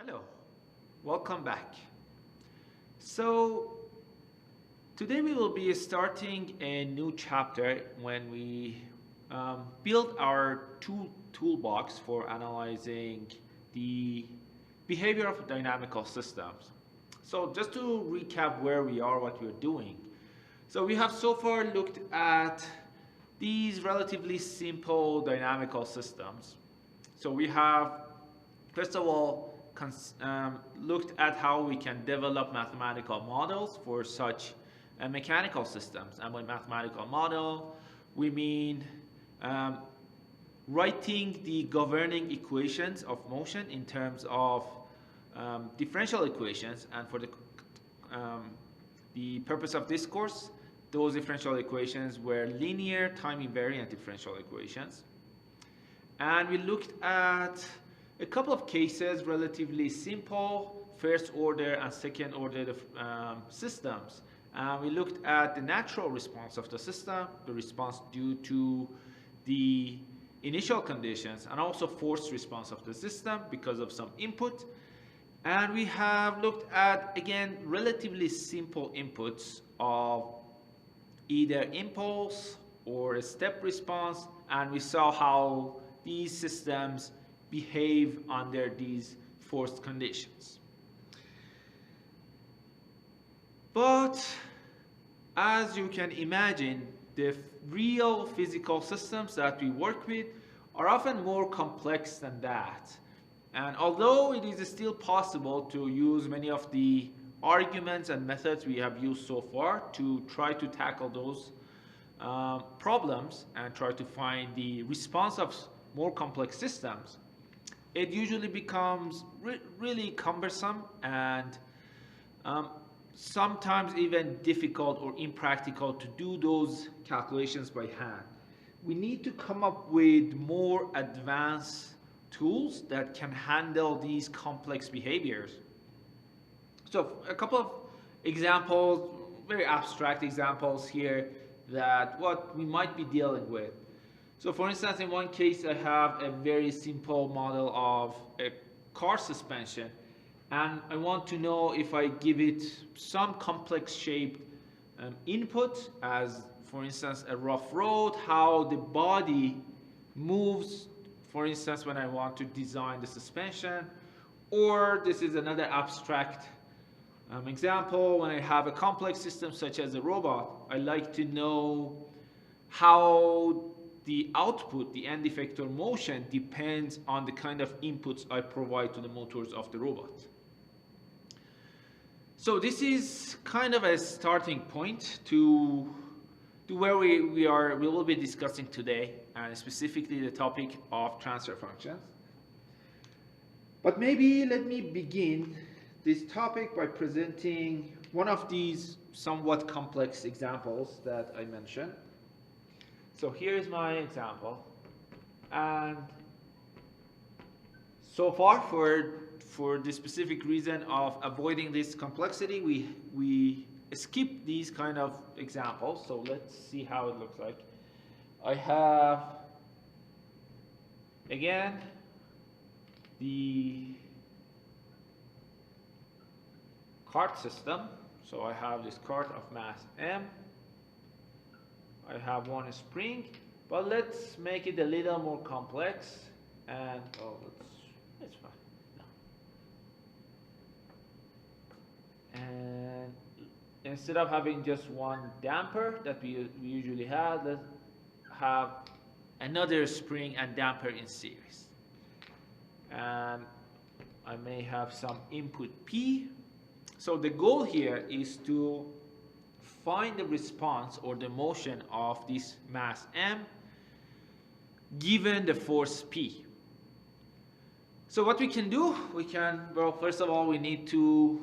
Hello, welcome back. So today we will be starting a new chapter when we build our toolbox for analyzing the behavior of dynamical systems. So just to recap where we are, what we're doing. So we have so far looked at these relatively simple dynamical systems. So we have, first of all, looked at how we can develop mathematical models for such mechanical systems. And by mathematical model, we mean writing the governing equations of motion in terms of differential equations. And for the purpose of this course, those differential equations were linear time invariant differential equations. And we looked at a couple of cases, relatively simple, first order and second order systems. We looked at the natural response of the system, the response due to the initial conditions, and also forced response of the system because of some input. And we have looked at, again, relatively simple inputs of either impulse or a step response, and we saw how these systems behave under these forced conditions. But as you can imagine, the real physical systems that we work with are often more complex than that. And although it is still possible to use many of the arguments and methods we have used so far to try to tackle those problems and try to find the response of more complex systems, it usually becomes really cumbersome and sometimes even difficult or impractical to do those calculations by hand. We need to come up with more advanced tools that can handle these complex behaviors. So a couple of examples, very abstract examples here that what we might be dealing with. So for instance, in one case, I have a very simple model of a car suspension, and I want to know if I give it some complex shaped input, as for instance, a rough road, how the body moves, for instance, when I want to design the suspension. Or this is another abstract example, when I have a complex system such as a robot, I like to know how the output, the end effector motion, depends on the kind of inputs I provide to the motors of the robot. So this is kind of a starting point to where we will be discussing today, and specifically the topic of transfer functions. But maybe let me begin this topic by presenting one of these somewhat complex examples that I mentioned. So here's my example, and so far for the specific reason of avoiding this complexity, we skip these kind of examples. So let's see how it looks like. I have, again, the cart system. So I have this cart of mass m. I have one spring, but let's make it a little more complex. And it's fine. No. And instead of having just one damper that we usually have, let's have another spring and damper in series. And I may have some input P. So the goal here is to find the response or the motion of this mass m given the force P. So what we can do, well, first of all, we need to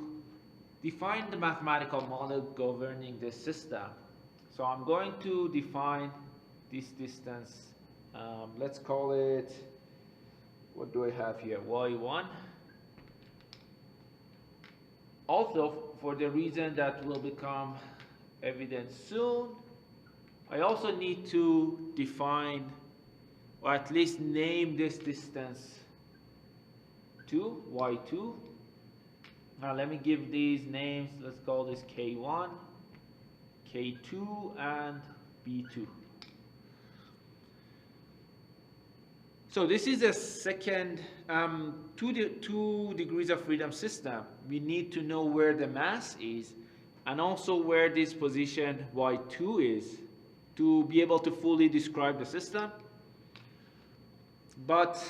define the mathematical model governing this system. So I'm going to define this distance, let's call it, what do I have here, y1. Also, for the reason that will become evident soon, I also need to define, or at least name this distance 2, y2. Now let me give these names. Let's call this k1, k2, and b2. So this is a second 2 degrees of freedom system. We need to know where the mass is and also where this position y2 is to be able to fully describe the system. But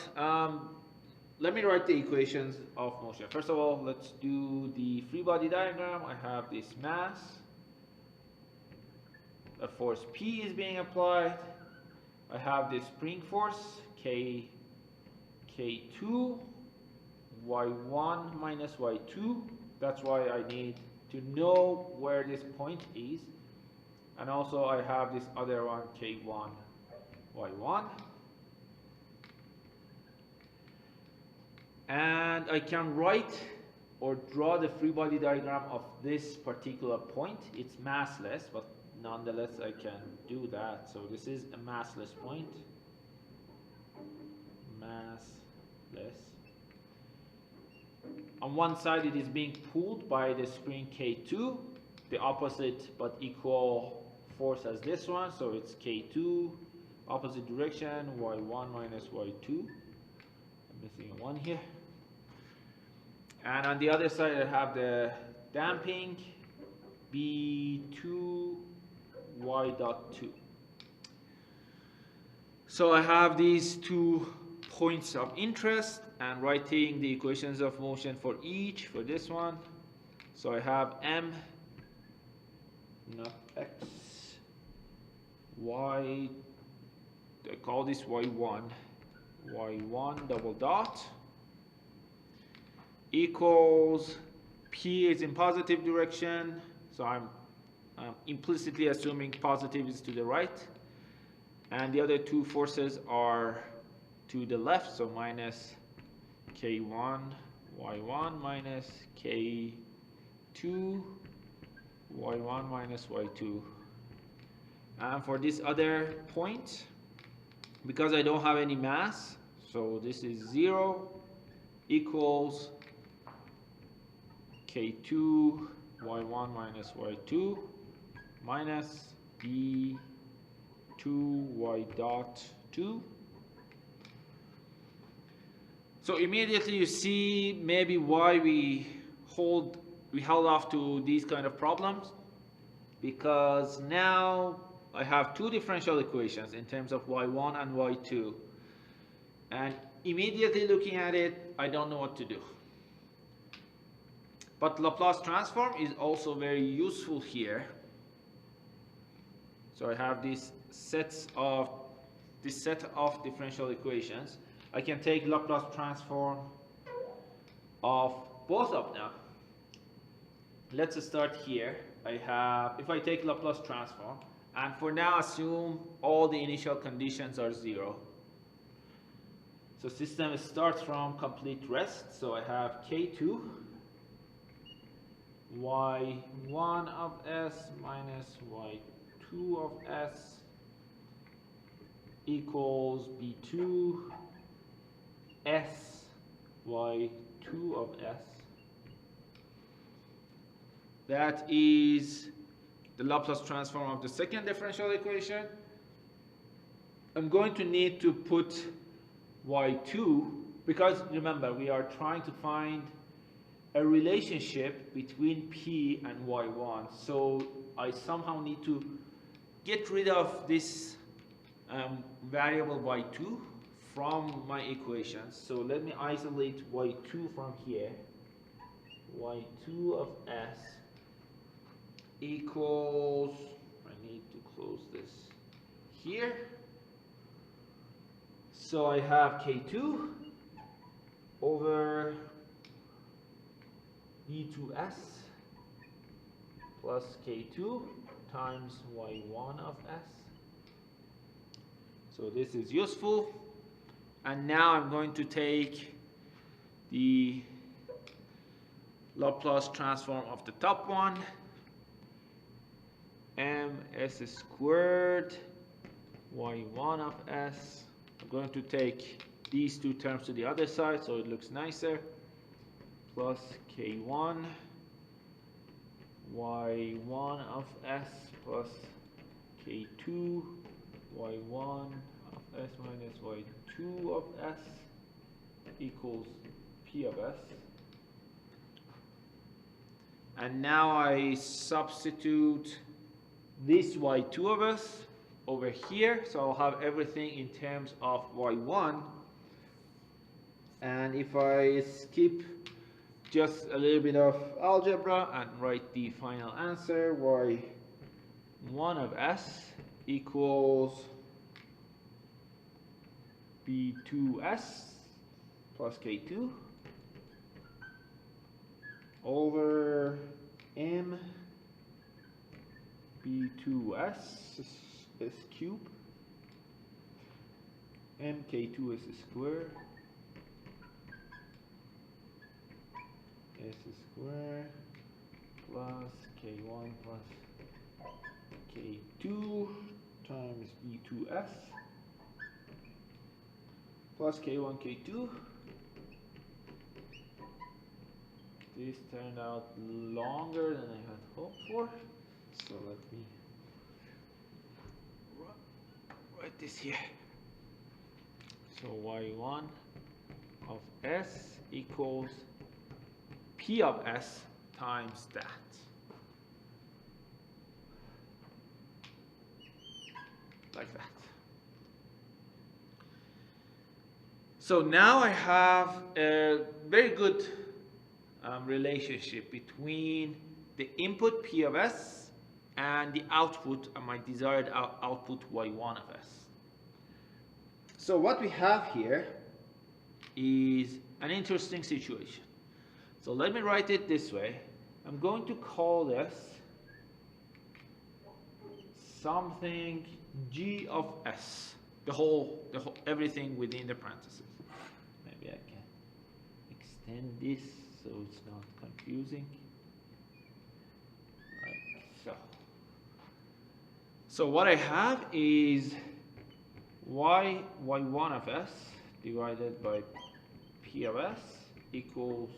let me write the equations of motion. First of all, let's do the free body diagram. I have this mass. A force P is being applied. I have this spring force K2, y1 minus y2. That's why I need to know where this point is. And also I have this other one, K1, y1. And I can write or draw the free body diagram of this particular point. It's massless, but nonetheless I can do that. So this is a massless point. Massless. On one side it is being pulled by the spring K2, the opposite but equal force as this one, so it's K2, opposite direction, y1 minus y2. I'm missing a 1 here. And on the other side I have the damping, B2, y.2. So I have these 2 points of interest and writing the equations of motion for each for this one. So I have m, not x, y, I call this y1, y1 double dot, equals p is in positive direction, so I'm implicitly assuming positive is to the right, and the other 2 forces are to the left, so minus k1 y1 minus k2 y1 minus y2. And for this other point, because I don't have any mass, so this is 0, equals k2 y1 minus y2 minus b2 y dot 2. So immediately you see maybe why we held off to these kind of problems, because now I have 2 differential equations in terms of y1 and y2, and immediately looking at it I don't know what to do. But Laplace transform is also very useful here. So I have this set of differential equations. I can take Laplace transform of both of them. Let's start here. If I take Laplace transform, and for now assume all the initial conditions are 0. So system starts from complete rest. So I have K2 y1 of s minus y2 of s equals b2 s y2 of s. That is the Laplace transform of the second differential equation. I'm going to need to put y2, because remember we are trying to find a relationship between p and y1, so I somehow need to get rid of this variable y2 from my equations. So let me isolate y2 from here. y2 of s equals, I need to close this here. So I have k2 over b2s plus k2 times y1 of s. So this is useful. And now I'm going to take the Laplace transform of the top one, ms squared y1 of s. I'm going to take these two terms to the other side so it looks nicer, plus k1 y1 of s plus k2 y1 of s minus y2 of s equals p of s. And now I substitute this y2 of s over here, so I'll have everything in terms of y1. And if I skip just a little bit of algebra and write the final answer, y1 of s equals b2s plus k2 over m b2s s cube mk2s square s square plus k1 plus k2 times b2s plus k1 k2. This turned out longer than I had hoped for, so let me write this here. So y1 of s equals p of s times that. Like that. So now I have a very good relationship between the input p of s and the output, my desired output y1 of s. So what we have here is an interesting situation. So let me write it this way. I'm going to call this something g of s, the whole everything within the parentheses. Maybe I can extend this so it's not confusing. Like so. So what I have is y1 of s divided by p of s equals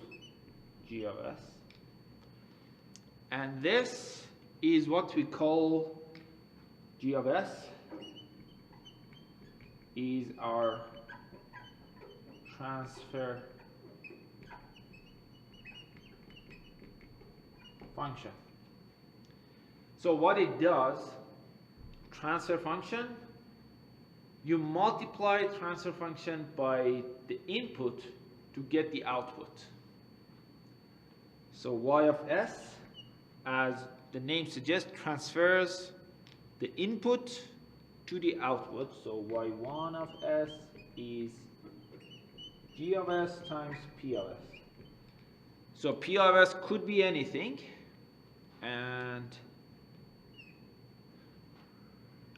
g of s. And this is what we call g of s is our transfer function. So what it does, transfer function, you multiply transfer function by the input to get the output. So y of s, as the name suggests, transfers the input to the output. So y1 of s is g of s times p of s. So p of s could be anything, and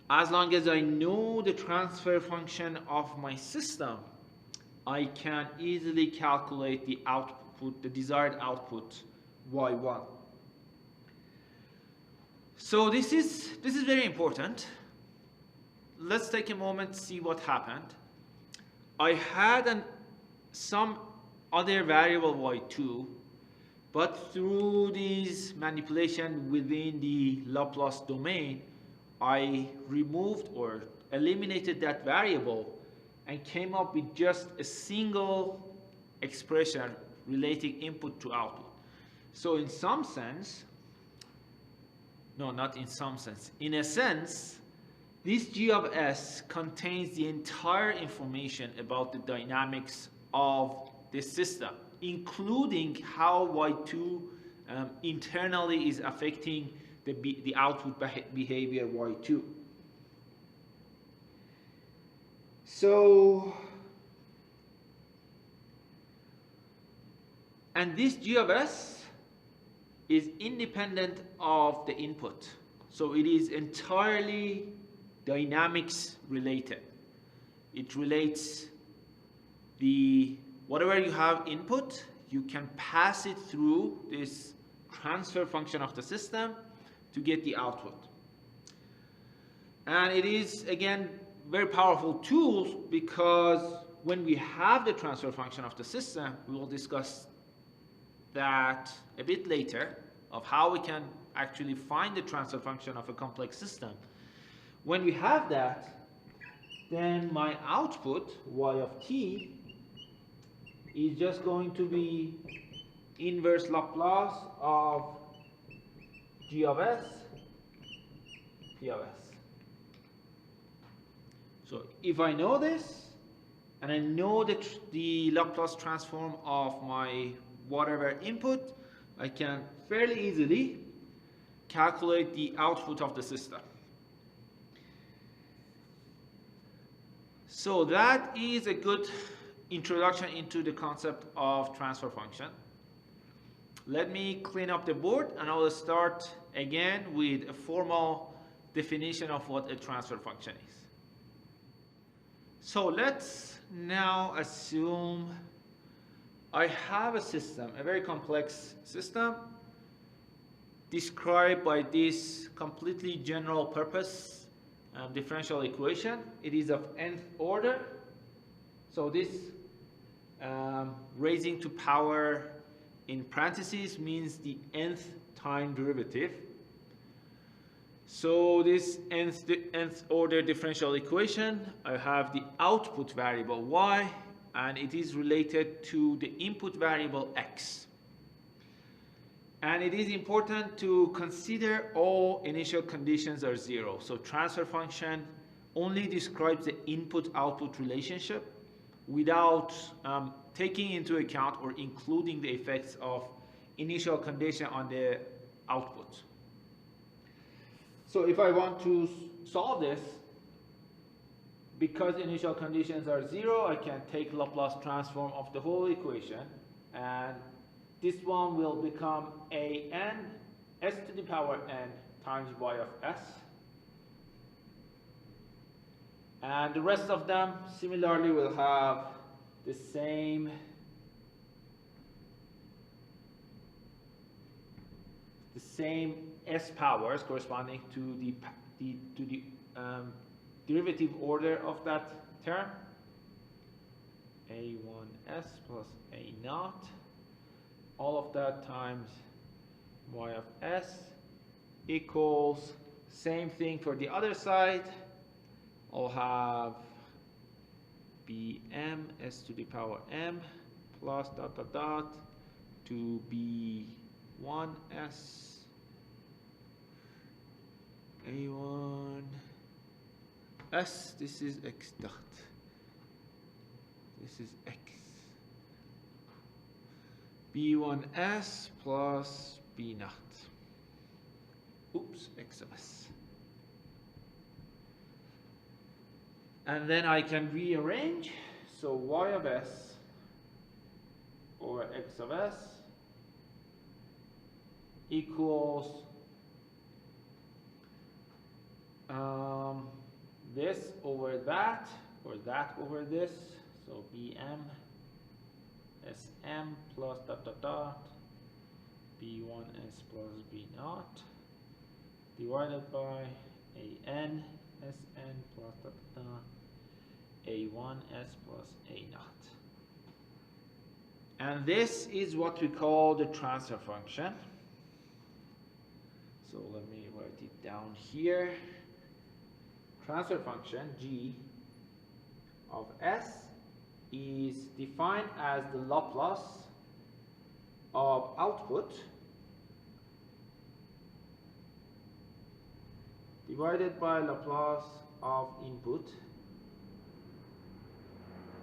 as long as I know the transfer function of my system, I can easily calculate the output, the desired output y1. So this is very important. Let's take a moment to see what happened. I had some other variable y2, but through this manipulation within the Laplace domain, I removed or eliminated that variable and came up with just a single expression relating input to output. So in some sense, no, not in some sense, in a sense, this g of s contains the entire information about the dynamics of the system, including how y2 internally is affecting the output behavior y2. So, and this g of s is independent of the input. So it is entirely dynamics related. It relates whatever you have input, you can pass it through this transfer function of the system to get the output. And it is, again, very powerful tool because when we have the transfer function of the system, we will discuss that a bit later, of how we can actually find the transfer function of a complex system. When we have that, then my output, y of t, is just going to be inverse Laplace of g of s, p of s. So if I know this, and I know the Laplace transform of my whatever input, I can fairly easily calculate the output of the system. So that is a good introduction into the concept of transfer function. Let me clean up the board, and I will start again with a formal definition of what a transfer function is. So let's now assume I have a system, a very complex system, described by this completely general purpose differential equation. It is of nth order. So this raising to power in parentheses means the nth time derivative. So this nth order differential equation, I have the output variable y, and it is related to the input variable x. And it is important to consider all initial conditions are 0. So transfer function only describes the input-output relationship without taking into account or including the effects of initial condition on the output. So if I want to solve this, because initial conditions are 0, I can take Laplace transform of the whole equation, and this one will become an s to the power n times y of s. And the rest of them similarly will have the same s powers corresponding to the derivative order of that term, a1s plus a naught, all of that times y of s equals same thing for the other side. I'll have bm s to the power m plus dot dot dot to b1s a1 s, this is x dot, this is x, b1s plus b naught, oops, x of s. And then I can rearrange, so y of s over x of s equals this over that, or that over this, so bm sm plus dot dot dot b1s plus b naught divided by an sn plus dot dot dot a1s plus a naught. And this is what we call the transfer function. So let me write it down here. Transfer function g of s is defined as the Laplace of output divided by Laplace of input.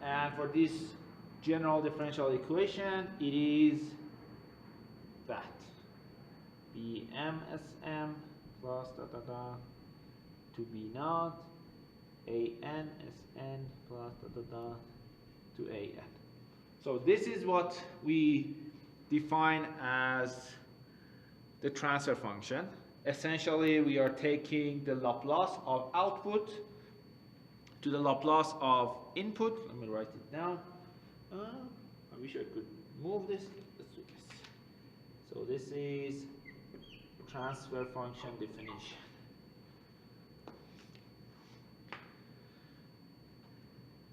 And for this general differential equation, it is that bmsm plus dot dot dot to b naught an sn plus dot dot dot to an. So this is what we define as the transfer function. Essentially, we are taking the Laplace of output to the Laplace of input. Let me write it down. I wish I could move this. Let's do this. So this is transfer function definition.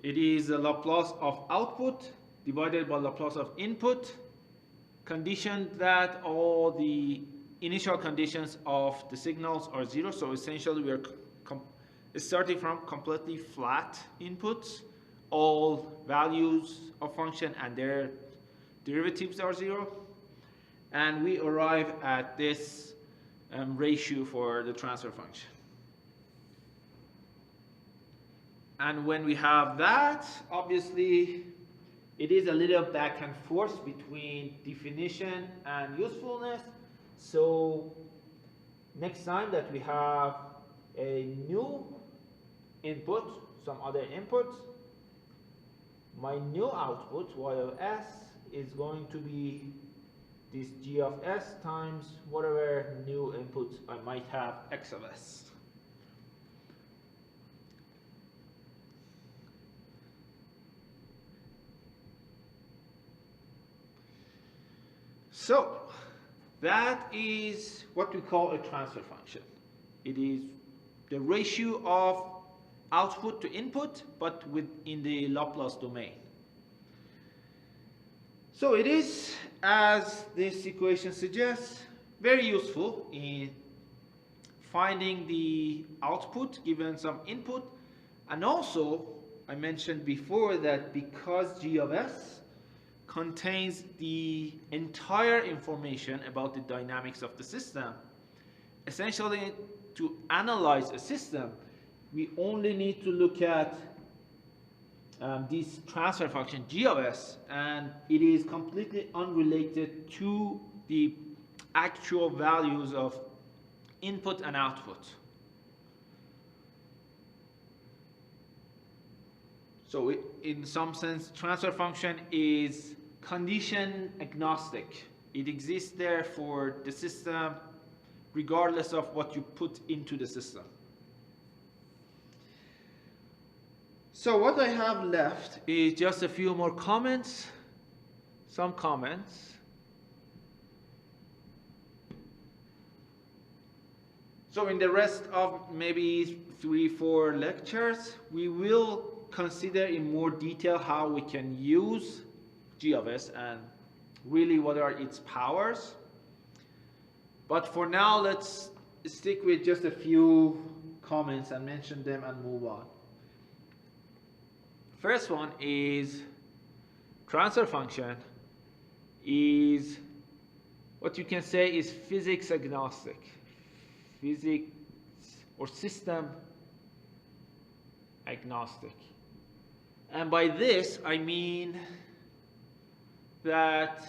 It is the Laplace of output divided by Laplace of input, conditioned that all the initial conditions of the signals are zero. So essentially we are starting from completely flat inputs. All values of function and their derivatives are zero. And we arrive at this ratio for the transfer function. And when we have that, obviously, it is a little back and forth between definition and usefulness. So next time that we have a new input, some other input, my new output, y of s, is going to be this g of s times whatever new inputs I might have, x of s. So that is what we call a transfer function. It is the ratio of output to input, but within the Laplace domain. So it is, as this equation suggests, very useful in finding the output given some input. And also, I mentioned before that because g of s contains the entire information about the dynamics of the system, essentially to analyze a system, we only need to look at this transfer function g of s, and it is completely unrelated to the actual values of input and output. So in some sense, transfer function is condition agnostic. It exists there for the system regardless of what you put into the system. So what I have left is just a few more comments, some comments. So in the rest of maybe 3-4 lectures, we will consider in more detail how we can use g of s and really what are its powers. But for now, let's stick with just a few comments and mention them and move on. First one is transfer function is what you can say is physics agnostic, physics or system agnostic. And by this, I mean that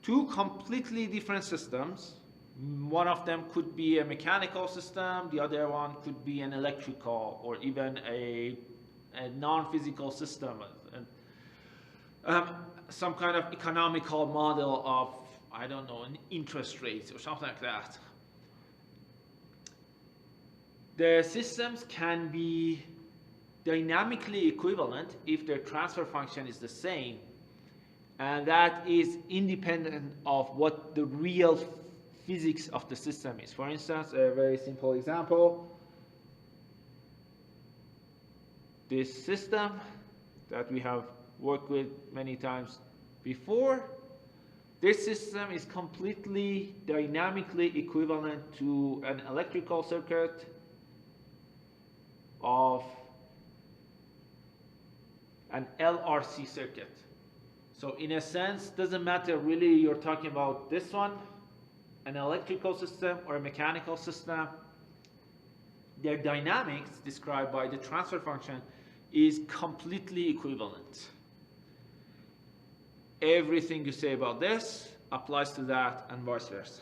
two completely different systems, one of them could be a mechanical system, the other one could be an electrical or even a non-physical system, and some kind of economical model of, I don't know, an interest rate or something like that. The systems can be dynamically equivalent if their transfer function is the same, and that is independent of what the real physics of the system is. For instance, a very simple example, this system that we have worked with many times before, this system is completely dynamically equivalent to an electrical circuit of an LRC circuit. So in a sense, doesn't matter really you're talking about this one, an electrical system or a mechanical system, their dynamics described by the transfer function is completely equivalent. Everything you say about this applies to that and vice versa.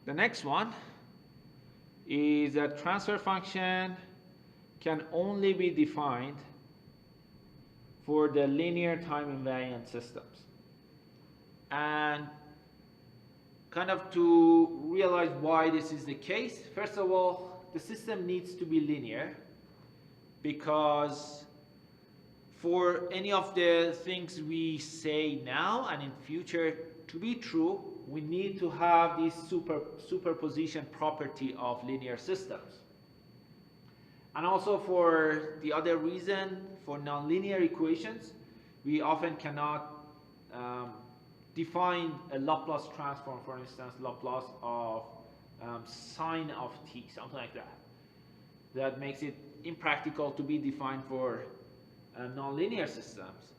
The next one is that transfer function can only be defined for the linear time invariant systems. And kind of to realize why this is the case, first of all, the system needs to be linear, because for any of the things we say now and in future to be true, we need to have this superposition property of linear systems. And also for the other reason, for nonlinear equations, we often cannot define a Laplace transform, for instance, Laplace of sine of t, something like that. That makes it impractical to be defined for nonlinear systems.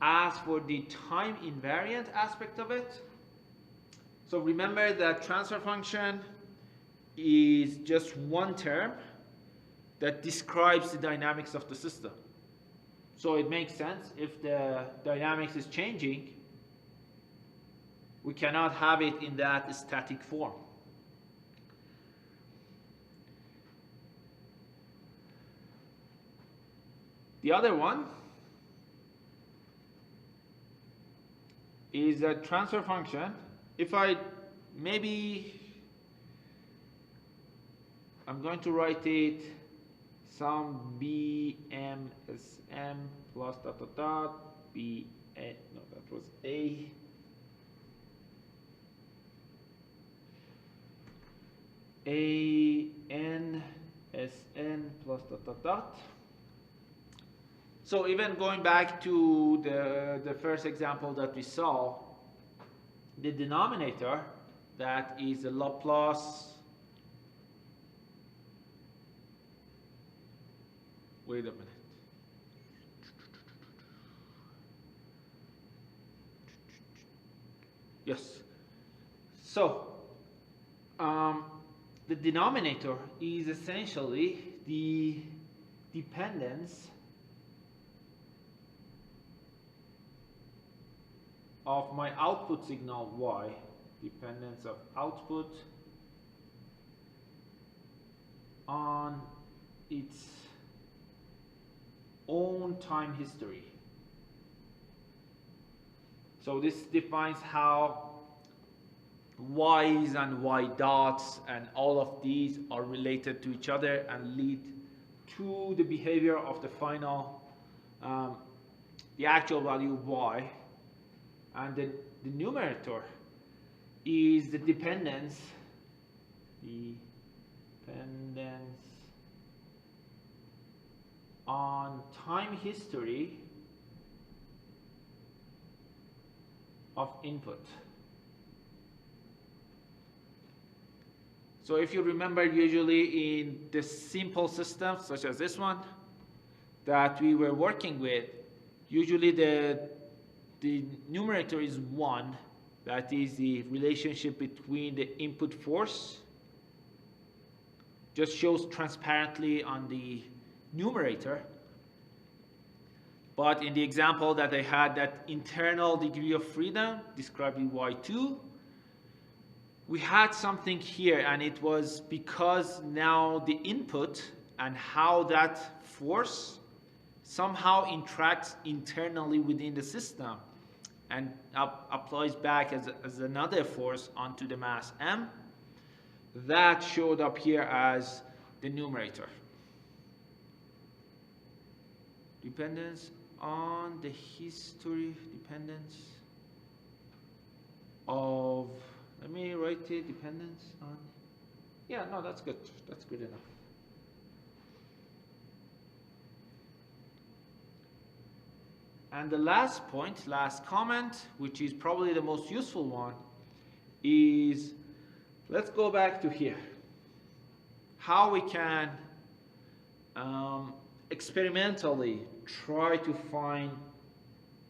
As for the time invariant aspect of it, so remember that transfer function is just one term that describes the dynamics of the system. So it makes sense if the dynamics is changing, we cannot have it in that static form. The other one is a transfer function. If I I'm going to write it some BMSM plus dot dot dot B A, no, that was A N S N plus dot dot dot. So even going back to the first example that we saw, the denominator, that is a Laplace, wait a minute, yes, so the denominator is essentially the dependence of my output signal y, dependence of output on its own time history. So this defines how y's and y dots and all of these are related to each other and lead to the behavior of the final, the actual value y. And the numerator is the dependence on time history of input. So if you remember, usually in the simple systems such as this one that we were working with, usually the numerator is 1, that is the relationship between the input force, just shows transparently on the numerator. But in the example that I had, that internal degree of freedom described in y2, we had something here, and it was because now the input and how that force somehow interacts internally within the system and applies back as another force onto the mass m. That showed up here as the numerator. Dependence on the history, dependence of, let me write it, dependence on, yeah, no, that's good. That's good enough. And the last point, last comment, which is probably the most useful one, is let's go back to here. How we can experimentally try to find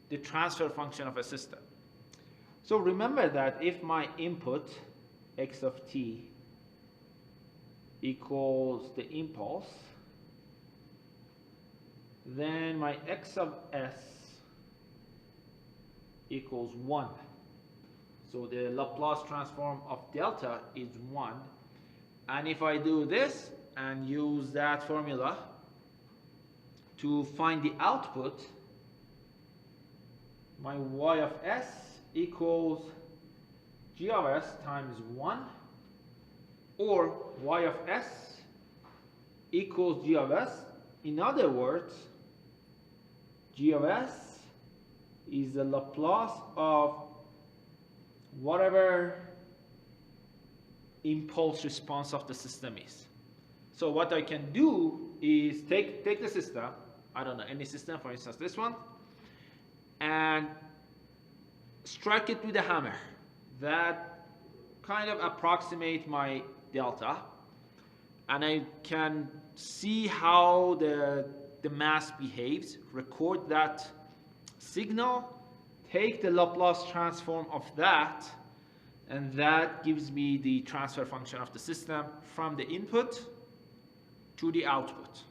the transfer function of a system. So remember that if my input x of t equals the impulse, then my x of s equals 1. So the Laplace transform of delta is 1. And if I do this and use that formula to find the output, my y of s equals g of s times 1, or y of s equals g of s. In other words, g of s is the Laplace of whatever impulse response of the system is. So what I can do is take the system, I don't know, any system, for instance this one, and strike it with a hammer. That kind of approximate my delta, and I can see how the mass behaves, record that signal, take the Laplace transform of that, and that gives me the transfer function of the system from the input to the output.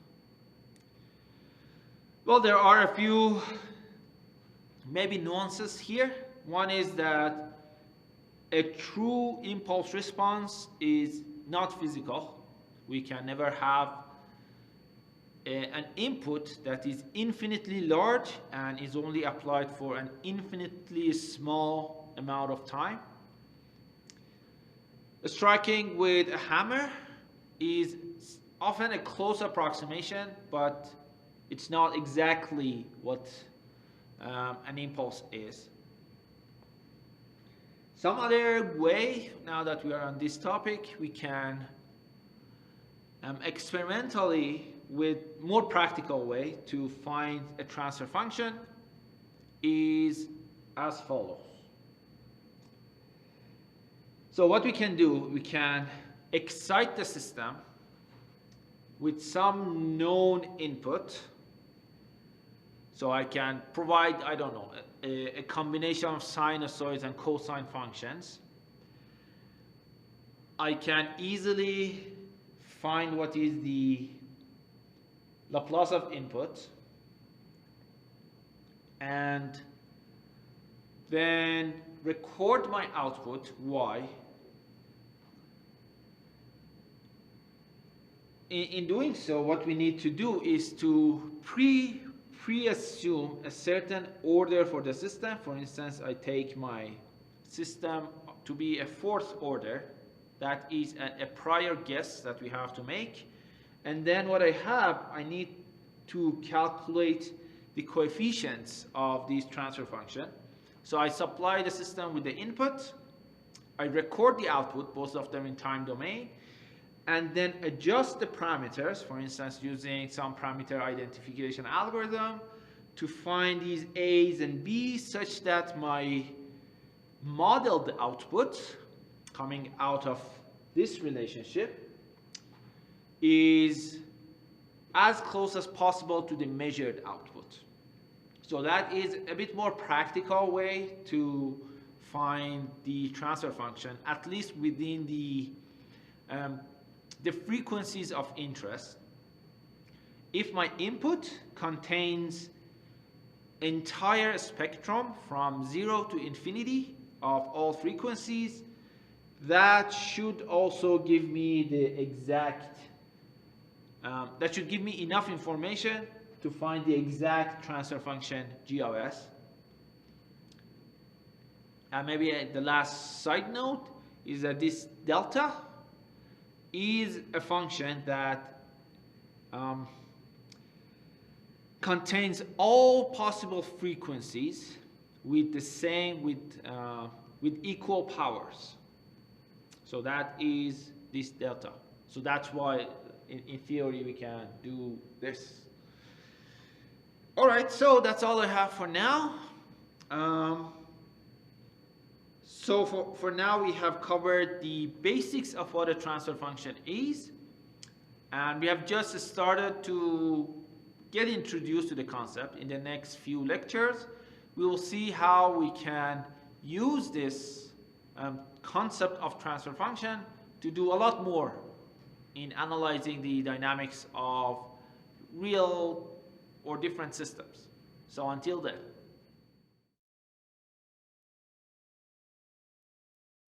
Well, there are a few maybe nuances here. One is that a true impulse response is not physical. We can never have an input that is infinitely large and is only applied for an infinitely small amount of time. Striking with a hammer is often a close approximation, but it's not exactly what an impulse is. Some other way, now that we are on this topic, we can experimentally, with more practical way to find a transfer function is as follows. So what we can do, we can excite the system with some known input. So I can provide, I don't know, a combination of sinusoids and cosine functions. I can easily find what is the Laplace of input, and then record my output, y. In doing so, what we need to do is to pre-assume a certain order for the system. For instance, I take my system to be a fourth order. That is a prior guess that we have to make. And then what I have, I need to calculate the coefficients of these transfer function. So I supply the system with the input, I record the output, both of them in time domain, and then adjust the parameters, for instance using some parameter identification algorithm, to find these A's and B's such that my modeled output coming out of this relationship is as close as possible to the measured output. So that is a bit more practical way to find the transfer function, at least within the frequencies of interest. If my input contains entire spectrum from 0 to infinity of all frequencies, that should also give me the exact, that should give me enough information to find the exact transfer function g of s. And maybe the last side note is that this delta is a function that contains all possible frequencies with the same, with equal powers. So that is this delta. So that's why in theory we can do this. All right, so that's all I have for now. So for now we have covered the basics of what a transfer function is, and we have just started to get introduced to the concept. In the next few lectures we will see how we can use this concept of transfer function to do a lot more in analyzing the dynamics of real or different systems. So until then.